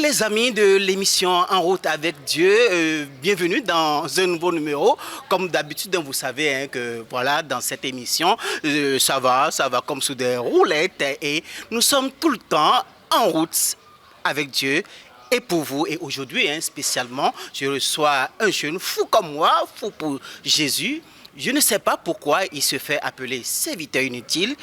les amis de l'émission En route avec Dieu, bienvenue dans un nouveau numéro. Comme d'habitude, vous savez hein, que voilà, dans cette émission, ça va comme sous des roulettes et nous sommes tout le temps en route avec Dieu et pour vous. Et aujourd'hui, hein, spécialement, je reçois un jeune fou comme moi, fou pour Jésus. Je ne sais pas pourquoi il se fait appeler serviteur inutile.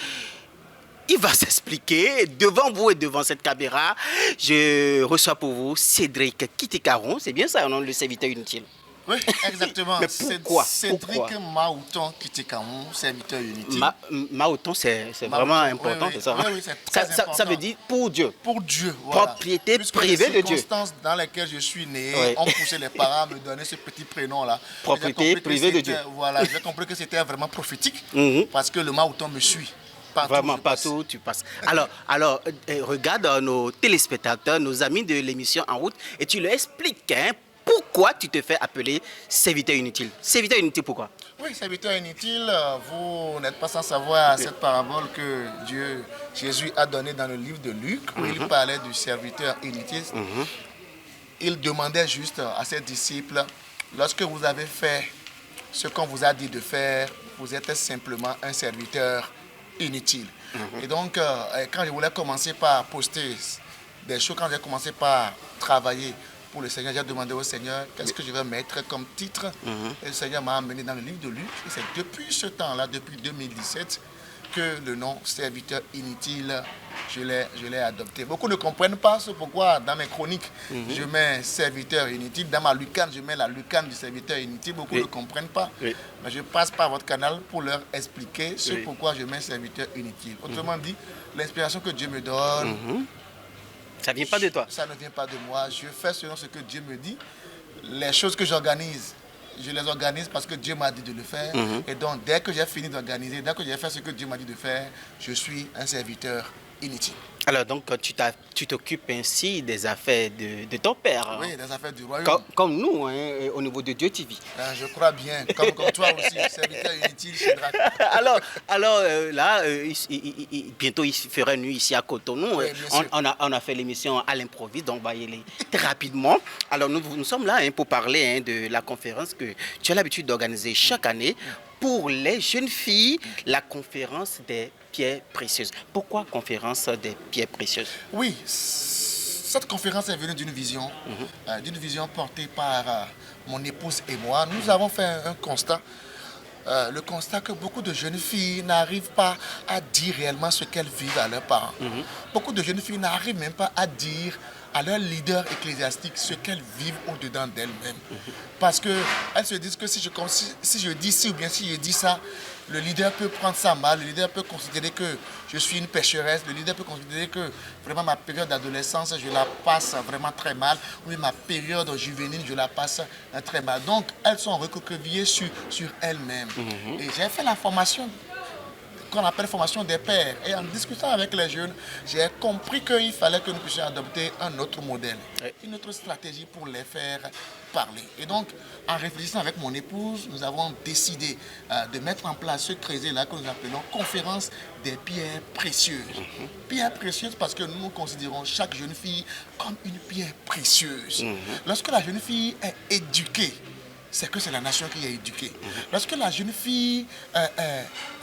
Il va s'expliquer devant vous et devant cette caméra. Je reçois pour vous Cédric Kitikaron. C'est bien ça, non, le serviteur inutile? Oui, exactement. Mais pourquoi? Cédric Maouton Kitikaron, serviteur inutile. Maouton, c'est vraiment important, oui, c'est ça? Oui, c'est très important. Ça veut dire pour Dieu. Pour Dieu, voilà. Propriété Puisque privée de Dieu. Les circonstances dans lesquelles je suis né ont poussé les parents à me donner ce petit prénom-là. Propriété privée de Dieu. Voilà, j'ai compris que c'était vraiment prophétique parce que le Maouton me suit. Vraiment, partout tu passes. Alors, regarde nos téléspectateurs, nos amis de l'émission En route, et tu leur expliques hein, pourquoi tu te fais appeler serviteur inutile. Serviteur inutile, pourquoi? Oui, serviteur inutile, vous n'êtes pas sans savoir cette parabole que Jésus a donnée dans le livre de Luc, où il parlait du serviteur inutile. Il demandait juste à ses disciples, lorsque vous avez fait ce qu'on vous a dit de faire, vous êtes simplement un serviteur inutile. Et donc, quand je voulais commencer par poster des choses, quand j'ai commencé par travailler pour le Seigneur, j'ai demandé au Seigneur qu'est-ce que je vais mettre comme titre. Et le Seigneur m'a amené dans le livre de Luc. Et c'est depuis ce temps-là, depuis 2017, que le nom serviteur inutile, je l'ai adopté. Beaucoup ne comprennent pas ce pourquoi dans mes chroniques, je mets serviteur inutile. Dans ma lucane, je mets la lucane du serviteur inutile. Beaucoup ne comprennent pas. Mais je passe par votre canal pour leur expliquer ce pourquoi je mets serviteur inutile. Autrement dit, l'inspiration que Dieu me donne, ça ne vient pas de toi. Ça ne vient pas de moi. Je fais selon ce que Dieu me dit. Les choses que j'organise, je les organise parce que Dieu m'a dit de le faire. Et donc, dès que j'ai fini d'organiser, dès que j'ai fait ce que Dieu m'a dit de faire, je suis un serviteur inutile. Alors, donc, tu t'occupes ainsi des affaires de ton père. Oui, des affaires du royaume. Comme nous, hein, au niveau de Dieu TV. Je crois bien, comme toi aussi, serviteur inutile, Cédric. Alors là, bientôt il fera nuit ici à Cotonou. Oui, on a fait l'émission à l'improviste, donc on va y aller très rapidement. Alors nous sommes là hein, pour parler hein, de la conférence que tu as l'habitude d'organiser chaque année pour les jeunes filles, la conférence des pierres précieuses. Pourquoi conférence des pierres précieuses? Oui, cette conférence est venue d'une vision portée par mon épouse et moi. Nous avons fait un constat. Le constat que beaucoup de jeunes filles n'arrivent pas à dire réellement ce qu'elles vivent à leurs parents. Beaucoup de jeunes filles n'arrivent même pas à dire à leur leader ecclésiastique ce qu'elles vivent au-dedans d'elles-mêmes. Parce qu'elles se disent que si je dis ci ou bien si je dis ça, le leader peut prendre ça mal, le leader peut considérer que je suis une pécheresse, le leader peut considérer que vraiment ma période d'adolescence, je la passe vraiment très mal, ou ma période juvénile, je la passe très mal. Donc, elles sont recroquevillées sur elles-mêmes. Et j'ai fait la formation qu'on appelle formation des pères. Et en discutant avec les jeunes, j'ai compris qu'il fallait que nous puissions adopter un autre modèle, une autre stratégie pour les faire parler. Et donc, en réfléchissant avec mon épouse, nous avons décidé de mettre en place ce creuset-là que nous appelons conférence des pierres précieuses. Pierres précieuses parce que nous considérons chaque jeune fille comme une pierre précieuse. Lorsque la jeune fille est éduquée, c'est que c'est la nation qui est éduquée. Lorsque la jeune fille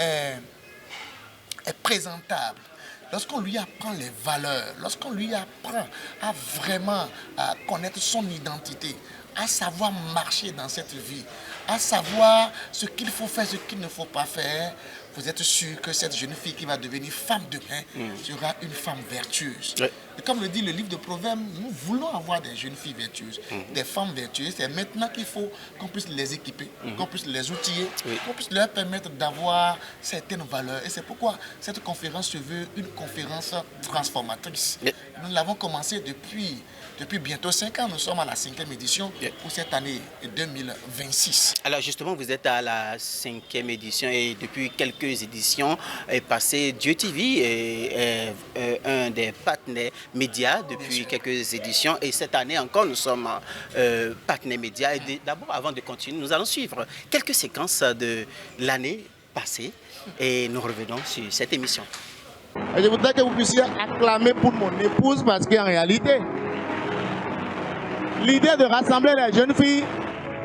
est présentable, lorsqu'on lui apprend les valeurs, lorsqu'on lui apprend à vraiment connaître son identité, à savoir marcher dans cette vie, à savoir ce qu'il faut faire, ce qu'il ne faut pas faire, vous êtes sûr que cette jeune fille qui va devenir femme demain sera une femme vertueuse. Et comme le dit le livre de Proverbes, nous voulons avoir des jeunes filles vertueuses, des femmes vertueuses. C'est maintenant qu'il faut qu'on puisse les équiper, qu'on puisse les outiller, qu'on puisse leur permettre d'avoir certaines valeurs. Et c'est pourquoi cette conférence se veut une conférence transformatrice. Nous l'avons commencé depuis bientôt 5 ans. Nous sommes à la 5e édition pour cette année 2026. Alors justement, vous êtes à la 5e édition et depuis quelques éditions est passé Dieu TV est un des partenaires médias depuis quelques éditions et cette année encore nous sommes partenaires médias. Et d'abord, avant de continuer, nous allons suivre quelques séquences de l'année passée et nous revenons sur cette émission. Je voudrais que vous puissiez acclamer pour mon épouse parce qu'en réalité, l'idée de rassembler les jeunes filles,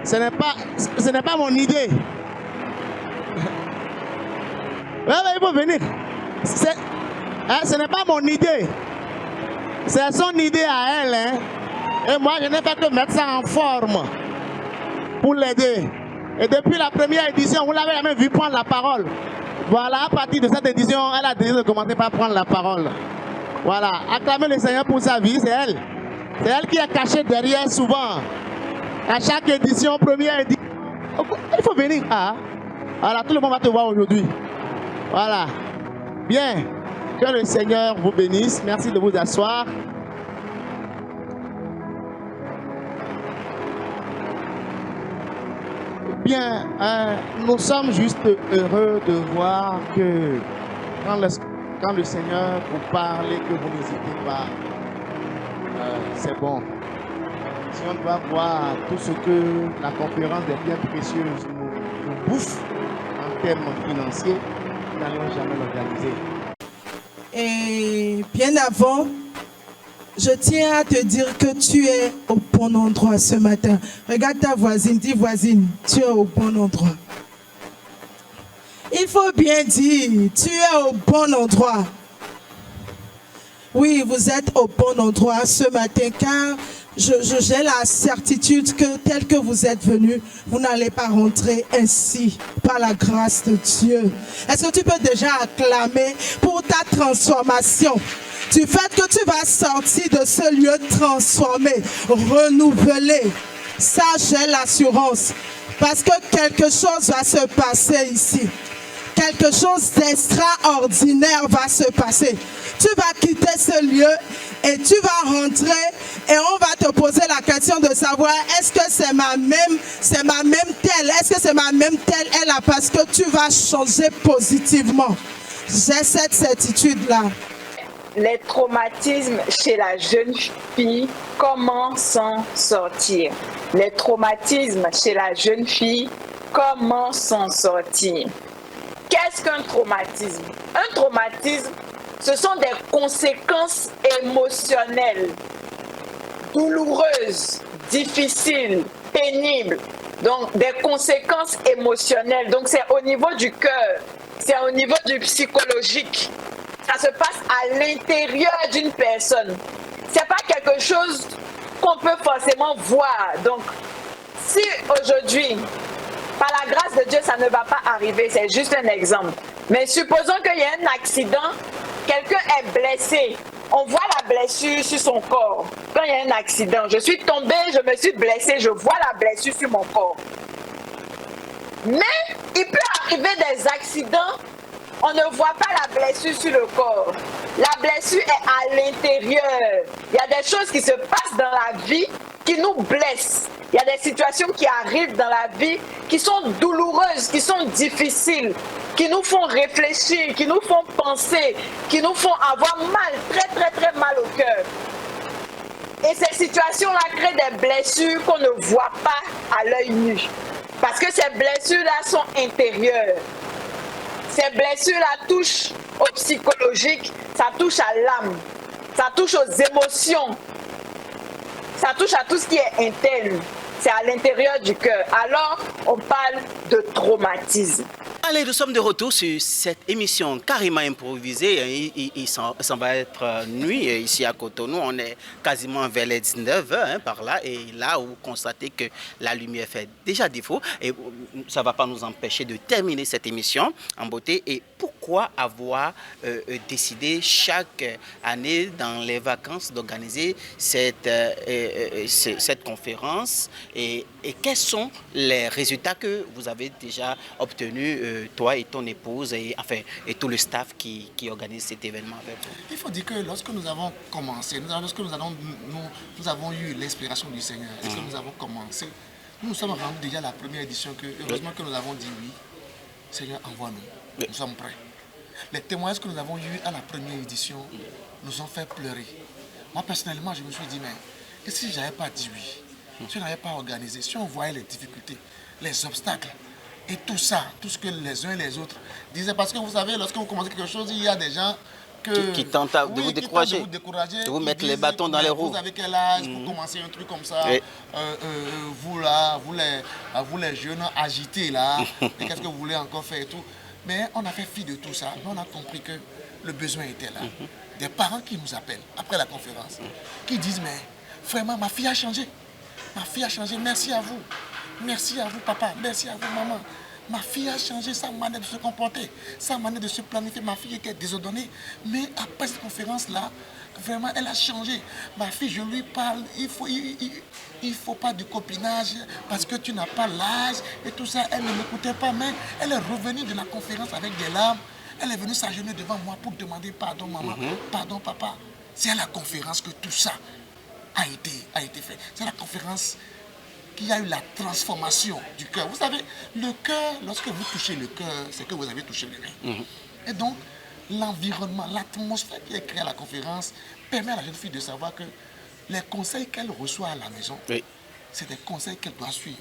ce n'est pas mon idée. Ouais, il faut venir. Ce n'est pas mon idée. C'est son idée à elle. Hein. Et moi, je n'ai fait que mettre ça en forme pour l'aider. Et depuis la première édition, vous l'avez jamais vu prendre la parole. Voilà, à partir de cette édition, elle a décidé de commencer par prendre la parole. Voilà, acclamez le Seigneur pour sa vie, c'est elle. C'est elle qui est cachée derrière souvent. À chaque édition, première édition. Il faut venir. Ah. Voilà, tout le monde va te voir aujourd'hui. Voilà. Bien. Que le Seigneur vous bénisse. Merci de vous asseoir. Bien, nous sommes juste heureux de voir que quand le Seigneur vous parle et que vous n'hésitez pas, c'est bon. Si on doit voir tout ce que la conférence des biens précieux nous bouffe en termes financiers, nous n'allons jamais l'organiser. Et bien avant, je tiens à te dire que tu es au bon endroit ce matin. Regarde ta voisine, dis voisine, tu es au bon endroit. Il faut bien dire, tu es au bon endroit. Oui, vous êtes au bon endroit ce matin car j'ai la certitude que tel que vous êtes venu, vous n'allez pas rentrer ainsi par la grâce de Dieu. Est-ce que tu peux déjà acclamer pour ta transformation? Du fait que tu vas sortir de ce lieu transformé, renouvelé. Ça, j'ai l'assurance. Parce que quelque chose va se passer ici. Quelque chose d'extraordinaire va se passer. Tu vas quitter ce lieu et tu vas rentrer et on va te poser la question de savoir est-ce que c'est ma même telle, est-ce que c'est ma même telle elle là, parce que tu vas changer positivement. J'ai cette certitude-là. Les traumatismes chez la jeune fille, comment s'en sortir? Les traumatismes chez la jeune fille, comment s'en sortir? Qu'est-ce qu'un traumatisme? Un traumatisme, ce sont des conséquences émotionnelles, douloureuses, difficiles, pénibles. Donc, des conséquences émotionnelles. Donc, c'est au niveau du cœur, c'est au niveau du psychologique. Ça se passe à l'intérieur d'une personne. C'est pas quelque chose qu'on peut forcément voir. Donc, si aujourd'hui, par la grâce de Dieu, ça ne va pas arriver, c'est juste un exemple. Mais supposons qu'il y ait un accident, quelqu'un est blessé. On voit la blessure sur son corps. Quand il y a un accident, je suis tombée, je me suis blessée, je vois la blessure sur mon corps. Mais il peut arriver des accidents, on ne voit pas la blessure sur le corps. La blessure est à l'intérieur. Il y a des choses qui se passent dans la vie qui nous blessent. Il y a des situations qui arrivent dans la vie qui sont douloureuses, qui sont difficiles, qui nous font réfléchir, qui nous font penser, qui nous font avoir mal, très mal au cœur. Et ces situations-là créent des blessures qu'on ne voit pas à l'œil nu. Parce que ces blessures-là sont intérieures. Ces blessures-là touchent au psychologique, ça touche à l'âme, ça touche aux émotions, ça touche à tout ce qui est interne. C'est à l'intérieur du cœur. Alors, on parle de traumatisme. Allez, nous sommes de retour sur cette émission carrément improvisée. Il s'en va être nuit ici à Cotonou. On est quasiment vers les 19h par là. Et là, vous constatez que la lumière fait déjà défaut. Et ça ne va pas nous empêcher de terminer cette émission en beauté. Et pourquoi avoir décidé chaque année dans les vacances d'organiser cette conférence et quels sont les résultats que vous avez déjà obtenus, toi et ton épouse, et tout le staff qui organise cet événement avec vous? Il faut dire que lorsque nous avons commencé, lorsque nous avons eu l'inspiration du Seigneur, et que nous avons commencé, nous sommes rendus déjà à la première édition, heureusement que nous avons dit oui, Seigneur, envoie-nous, nous sommes prêts. Les témoignages que nous avons eus à la première édition nous ont fait pleurer. Moi personnellement, je me suis dit, mais et si je n'avais pas dit oui, si on n'avait pas organisé, si on voyait les difficultés, les obstacles, et tout ça, tout ce que les uns et les autres disaient. Parce que vous savez, lorsque vous commencez quelque chose, il y a des gens qui tentent de vous décourager, de vous mettre les bâtons dans les roues. Vous avez quel âge pour commencer un truc comme ça? Oui. Vous là, vous les jeunes agités là, et qu'est-ce que vous voulez encore faire et tout? Mais on a fait fi de tout ça. On a compris que le besoin était là. Des parents qui nous appellent après la conférence, qui disent mais vraiment ma fille a changé. Ma fille a changé, merci à vous. Merci à vous papa, merci à vous maman. Ma fille a changé sa manière de se comporter, sa manière de se planifier. Ma fille était désordonnée, mais après cette conférence-là, vraiment, elle a changé. Ma fille, je lui parle, il faut pas du copinage parce que tu n'as pas l'âge et tout ça. Elle ne m'écoutait pas, mais elle est revenue de la conférence avec des larmes. Elle est venue s'agenouiller devant moi pour demander pardon maman, pardon papa. C'est à la conférence que tout ça a été fait. C'est la conférence qu'il y a eu la transformation du cœur. Vous savez, le cœur, lorsque vous touchez le cœur, c'est que vous avez touché le rein. Et donc, l'environnement, l'atmosphère qui est créée à la conférence permet à la jeune fille de savoir que les conseils qu'elle reçoit à la maison, c'est des conseils qu'elle doit suivre.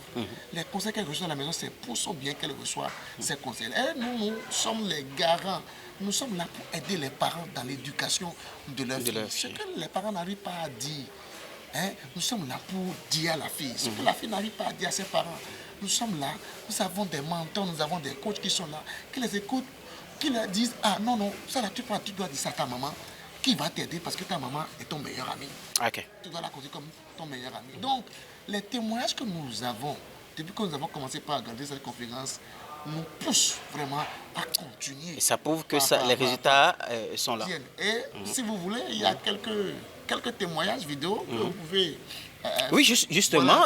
Les conseils qu'elle reçoit à la maison, c'est pour son bien qu'elle reçoit ces conseils. Et nous sommes les garants. Nous sommes là pour aider les parents dans l'éducation de leur fille. Ce que les parents n'arrivent pas à dire, nous sommes là pour dire à la fille. Ce que la fille n'arrive pas à dire à ses parents, nous sommes là. Nous avons des mentors, nous avons des coachs qui sont là, qui les écoutent, qui leur disent ah non, ça là, tu dois dire ça à ta maman, qui va t'aider parce que ta maman est ton meilleur ami. Tu dois la considérer comme ton meilleur ami. Donc, les témoignages que nous avons, depuis que nous avons commencé par regarder cette conférence, nous poussent vraiment à continuer. Et ça prouve que les résultats sont là. Et si vous voulez, il y a quelques témoignages vidéo que vous pouvez... Oui, justement,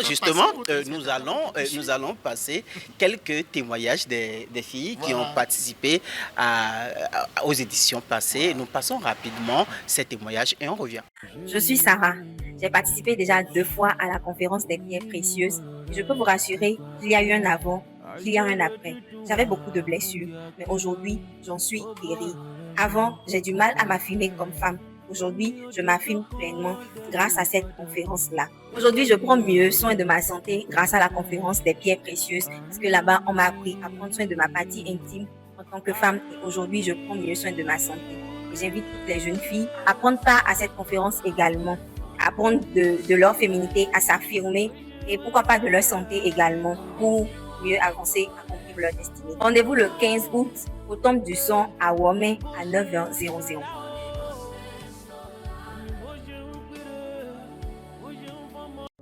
nous allons passer quelques témoignages des filles qui ont participé aux éditions passées. Nous passons rapidement ces témoignages et on revient. Je suis Sarah. J'ai participé déjà 2 fois à la conférence des pierres précieuses. Et je peux vous rassurer qu'il y a eu un avant, qu'il y a un après. J'avais beaucoup de blessures, mais aujourd'hui, j'en suis guérie. Avant, j'ai du mal à m'affirmer comme femme. Aujourd'hui, je m'affirme pleinement grâce à cette conférence-là. Aujourd'hui, je prends mieux soin de ma santé grâce à la conférence des pierres précieuses. Parce que là-bas, on m'a appris à prendre soin de ma partie intime en tant que femme. Et aujourd'hui, je prends mieux soin de ma santé. Et j'invite toutes les jeunes filles à prendre part à cette conférence également. À prendre de leur féminité, à s'affirmer et pourquoi pas de leur santé également pour mieux avancer, accomplir leur destinée. Rendez-vous le 15 août au Temple du Son à Womé à 9h00.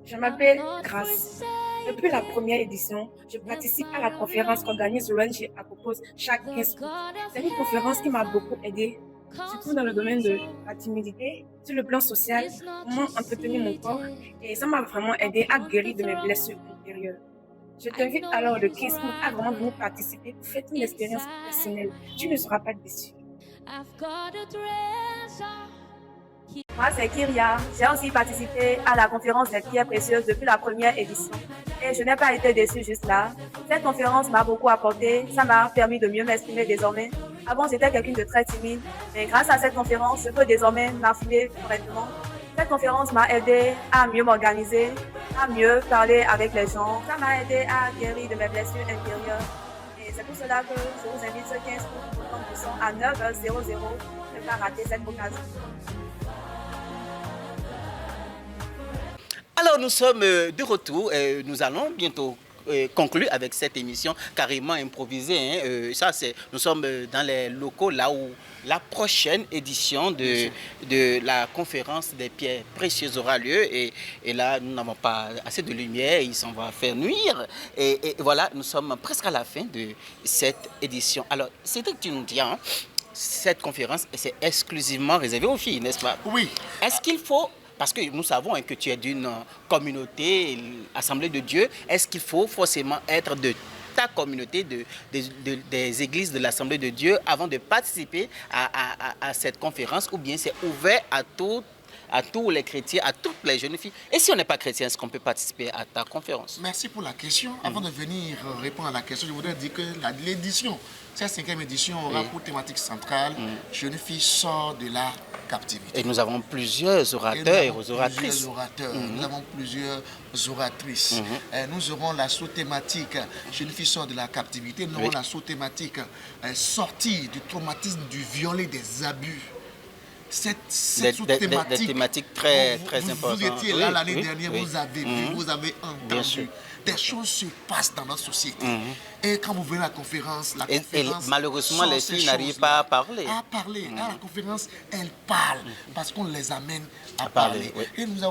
Je m'appelle Grace. Depuis la première édition, je participe à la conférence qu'organise l'ONG Akopos chaque 15 août. C'est une conférence qui m'a beaucoup aidée, surtout dans le domaine de la timidité, sur le plan social, comment entretenir mon corps, et ça m'a vraiment aidé à guérir de mes blessures intérieures. Je t'invite alors le 15 août à vraiment venir participer pour faire une expérience personnelle. Tu ne seras pas déçu. Moi, c'est Kyria. J'ai aussi participé à la conférence des pierres précieuses depuis la première édition. Et je n'ai pas été déçue juste là. Cette conférence m'a beaucoup apporté. Ça m'a permis de mieux m'exprimer désormais. Avant, j'étais quelqu'un de très timide. Mais grâce à cette conférence, je peux désormais m'affirmer correctement. Cette conférence m'a aidé à mieux m'organiser, à mieux parler avec les gens. Ça m'a aidé à guérir de mes blessures intérieures. Et c'est pour cela que je vous invite ce 15 août à 9h00. Ne pas rater cette occasion. Alors nous sommes de retour, nous allons bientôt conclure avec cette émission carrément improvisée. Nous sommes dans les locaux là où la prochaine édition de la conférence des pierres précieuses aura lieu. Et là, nous n'avons pas assez de lumière, il s'en va faire nuire. Et voilà, nous sommes presque à la fin de cette édition. Alors, c'est que tu nous dis, cette conférence, c'est exclusivement réservé aux filles, n'est-ce pas? Oui. Est-ce qu'il faut... Parce que nous savons que tu es d'une communauté, Assemblée de Dieu. Est-ce qu'il faut forcément être de ta communauté, des églises de l'Assemblée de Dieu avant de participer à cette conférence, ou bien c'est ouvert à tous les chrétiens, à toutes les jeunes filles? Et si on n'est pas chrétien, est-ce qu'on peut participer à ta conférence? Merci pour la question. Avant de venir répondre à la question, je voudrais dire que l'édition, cette 5e édition aura pour thématique centrale Jeune fille sort de la captivité. Et nous avons plusieurs orateurs et oratrices. Nous avons plusieurs oratrices. Nous aurons la sous-thématique Jeune fille sort de la captivité. Nous aurons la sous-thématique sortie du traumatisme, du viol et des abus cette Des sous-thématique. thématiques très Vous importantes. étiez là l'année Oui, dernière, oui. vous avez vu, vous avez Bien sûr. entendu. Des choses se passent dans notre société. Et quand vous venez à la conférence, Et malheureusement, les filles n'arrivent pas à parler. À la conférence, elles parlent parce qu'on les amène à parler, parler. oui. Et nous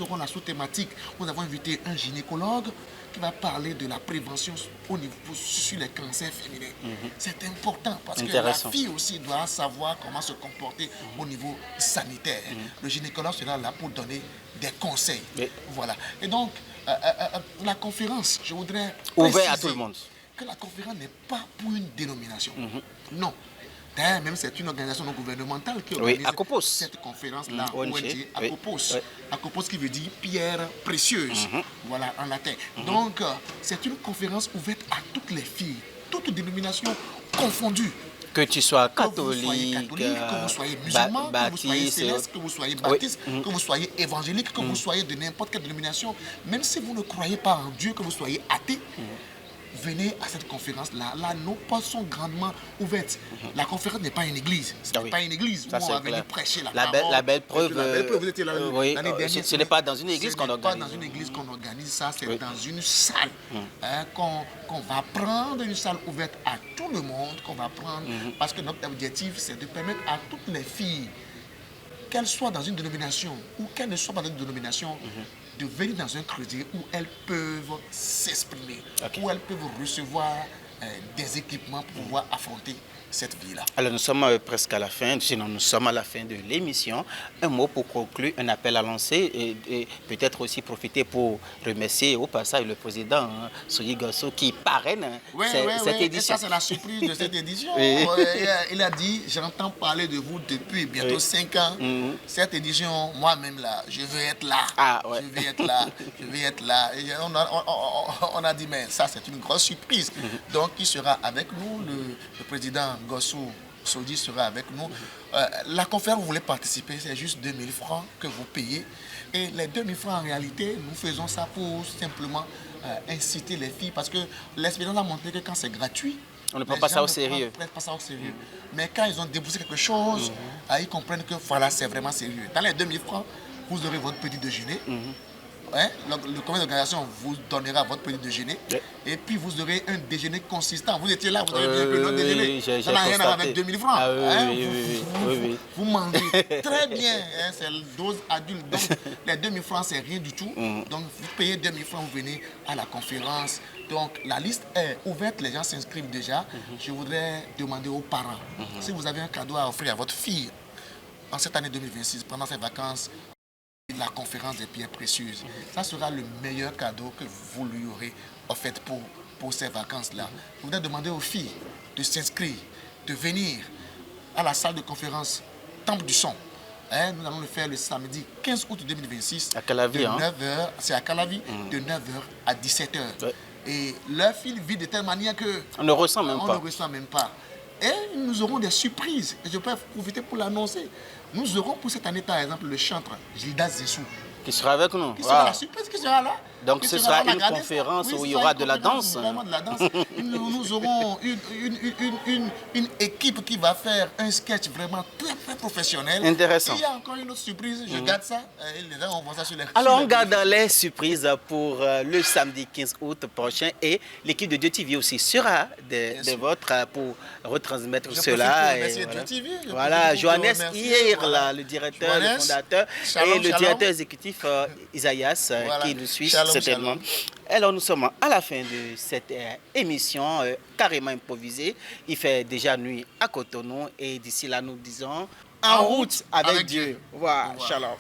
aurons la sous-thématique. Nous avons invité un gynécologue qui va parler de la prévention au niveau, sur les cancers féminins. C'est important parce que la fille aussi doit savoir comment se comporter au niveau sanitaire. Le gynécologue sera là pour donner des conseils. Oui. Voilà. Et donc, la conférence, je voudrais Ouvert à préciser tout le monde. que la conférence n'est pas pour une dénomination. Non. D'ailleurs, même c'est une organisation non gouvernementale qui organise Acopos. cette conférence-là, ONG. ONG, Oui. Acopos. Oui. Acopos qui veut dire pierre précieuse, voilà, en latin. Donc, c'est une conférence ouverte à toutes les filles, toutes dénominations confondues. Que tu sois Que vous soyez catholique, que vous soyez musulman, que vous soyez céleste, que vous soyez baptiste, que vous soyez évangélique, que vous soyez de n'importe quelle dénomination, même si vous ne croyez pas en Dieu, que vous soyez athée, venez à cette conférence-là. Là, nos portes sont grandement ouvertes. La conférence n'est pas une église. Ce n'est pas une église où on va venir prêcher la parole. La belle preuve, vous étiez là l'année dernière. ce n'est pas dans une église qu'on organise. Ce n'est pas dans une église qu'on organise ça, c'est dans une salle qu'on va prendre, une salle ouverte à tout le monde, qu'on va prendre, parce que notre objectif, c'est de permettre à toutes les filles, qu'elles soient dans une dénomination ou qu'elles ne soient pas dans une dénomination, de venir dans un creuset où elles peuvent s'exprimer, où elles peuvent recevoir des équipements pour pouvoir affronter cette vie-là. Alors nous sommes presque à la fin, sinon nous sommes à la fin de l'émission. Un mot pour conclure, un appel à lancer et peut-être aussi profiter pour remercier au passage le président Soyi Gasso qui parraine cette édition. Et ça c'est la surprise de cette édition. Il a dit, j'entends parler de vous depuis bientôt 5 ans. Cette édition, moi-même là, je veux être là. Je vais être là, je vais être là. Et on a dit, mais ça c'est une grosse surprise. Donc il sera avec nous, le président Gossou Soji sera avec nous. La conférence, vous voulez participer, c'est juste 2000 francs que vous payez. Et les 2000 francs, en réalité, nous faisons ça pour simplement inciter les filles. Parce que l'expérience a montré que quand c'est gratuit, on ne prend pas ça au sérieux. Mais quand ils ont déboursé quelque chose, ils comprennent que voilà, c'est vraiment sérieux. Dans les 2000 francs, vous aurez votre petit déjeuner. Le comité d'organisation vous donnera votre petit déjeuner et puis vous aurez un déjeuner consistant. Vous étiez là, vous avez bien pris notre déjeuner. Ça n'a rien à voir avec 2000 francs. Vous mangez très bien, c'est la dose adulte. Donc les 2000 francs, c'est rien du tout. Donc vous payez 2000 francs, vous venez à la conférence. Donc la liste est ouverte, les gens s'inscrivent déjà. Je voudrais demander aux parents, si vous avez un cadeau à offrir à votre fille en cette année 2026, pendant ces vacances, la conférence des pierres précieuses, ça sera le meilleur cadeau que vous lui aurez offert pour ces vacances-là. Je voudrais demander aux filles de s'inscrire, de venir à la salle de conférence Temple du Son. Nous allons le faire le samedi 15 août 2026. À Calavi, de 9h, c'est à Calavi, de 9h à 17h. Et leur fil vit de telle manière que on ne ressent même pas. Et nous aurons des surprises. Et je peux profiter pour l'annoncer. Nous aurons pour cette année, par exemple, le chantre Gildas Zessou. Qui sera avec nous. Qui sera la surprise qui sera là. Donc ce sera une conférence où il y aura de la danse. Vraiment de la danse. Nous aurons une équipe qui va faire un sketch vraiment très, très professionnel. Intéressant. Et il y a encore une autre surprise, je garde ça. Et les gens, on voit ça sur les Alors on garde les surprises pour le samedi 15 août prochain. Et l'équipe de Dieu TV aussi sera des vôtres pour retransmettre cela. Voilà, Johannes hier, le directeur, le fondateur, et le directeur exécutif Isaïas qui nous suit certainement. Alors nous sommes à la fin de cette émission carrément improvisée. Il fait déjà nuit à Cotonou et d'ici là nous disons en route avec Dieu. Voilà, shalom.